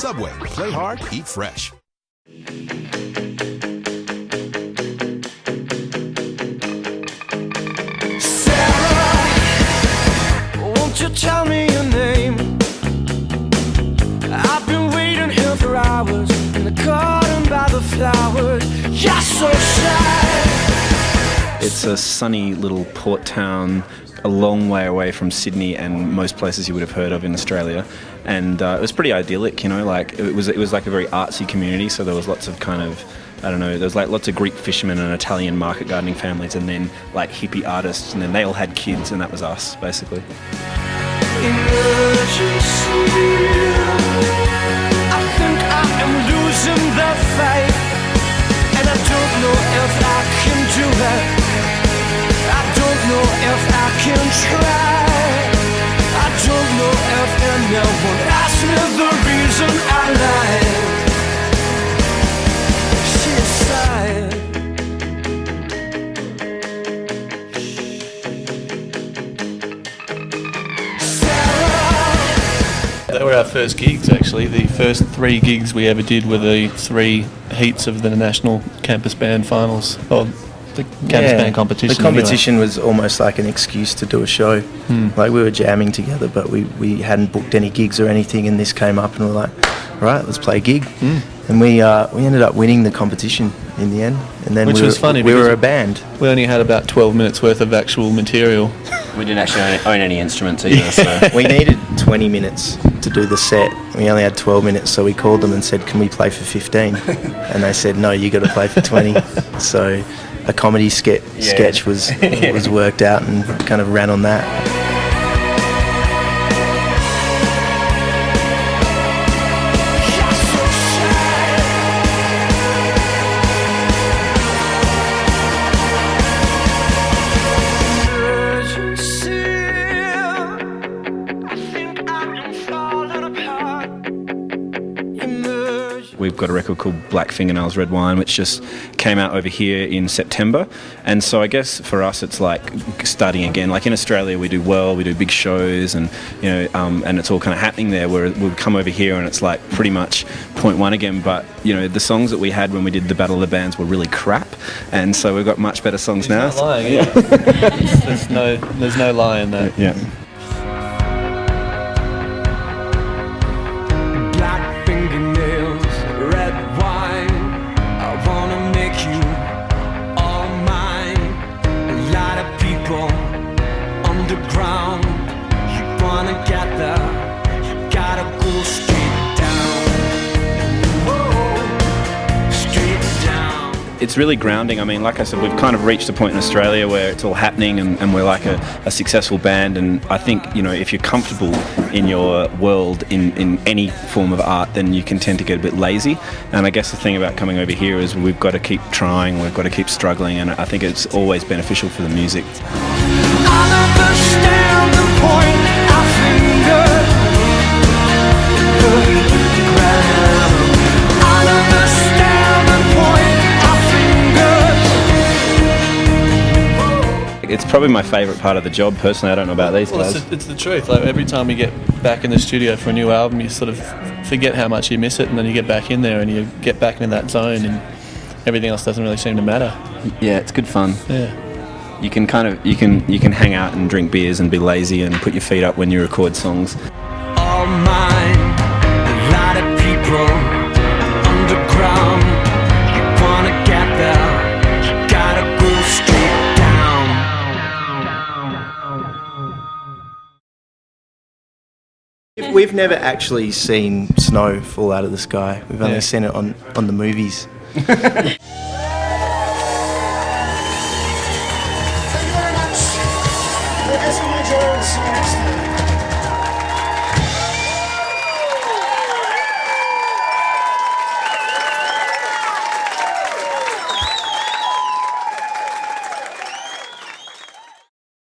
Subway, play hard, eat fresh. Won't you tell me your name? I've been waiting here for hours in the garden by the flowers. You're so shy. It's a sunny little port town a long way away from Sydney and most places you would have heard of in Australia, and it was pretty idyllic, you know, like it was like a very artsy community, so there was lots of kind of, I don't know, there was like lots of Greek fishermen and Italian market gardening families, and then like hippie artists, and then they all had kids, and that was us basically. Emergency. I think I am losing the fight, and I don't know if I can do it. I don't know if I can try. I don't know if anyone asks me the reason I lied. She sighed. They were our first gigs, actually. The first 3 gigs we ever did were the 3 heats of the National Campus Band Finals, or the Campus Band competition. The competition was almost like an excuse to do a show. Like we were jamming together, but we hadn't booked any gigs or anything, and this came up and we were like, all right, let's play a gig. And we ended up winning the competition in the end. And then Which was funny, we were a band. We only had about 12 minutes worth of actual material. We didn't actually own any instruments either, so. We needed 20 minutes to do the set. We only had 12 minutes, so we called them and said, can we play for 15? And they said, no, you got to play for 20. So a comedy sketch was worked out and kind of ran on that. We've got a record called Black Fingernails, Red Wine, which just came out over here in September. And so I guess for us it's like starting again. Like in Australia we do big shows, and you know, and it's all kind of happening there, where we'll come over here and it's like pretty much point one again. But you know, the songs that we had when we did the Battle of the Bands were really crap, and so we've got much better songs now. Not lying, yeah. there's no lie in that. Yeah. Black fingernails, red wine. I wanna make you all mine. A lot of people underground. You wanna get there, you gotta go straight down. Whoa, straight down. It's really grounding. I mean, like I said, we've kind of reached a point in Australia where it's all happening, and we're like a successful band. And I think, you know, if you're comfortable in your world in any form of art, then you can tend to get a bit lazy. And I guess the thing about coming over here is we've got to keep trying, we've got to keep struggling, and I think it's always beneficial for the music. I'll understand the point I fingered. I'll understand the point I fingered. It's probably my favourite part of the job, personally. I don't know about these guys. It's the truth. Like every time we get back in the studio for a new album, you sort of forget how much you miss it, and then you get back in there and you get back into that zone, and everything else doesn't really seem to matter. Yeah, it's good fun. Yeah. You can kind of you can hang out and drink beers and be lazy and put your feet up when you record songs. All mine, a lot of people underground. You wanna get there, you gotta go straight down. We've never actually seen snow fall out of the sky. We've only seen it on the movies.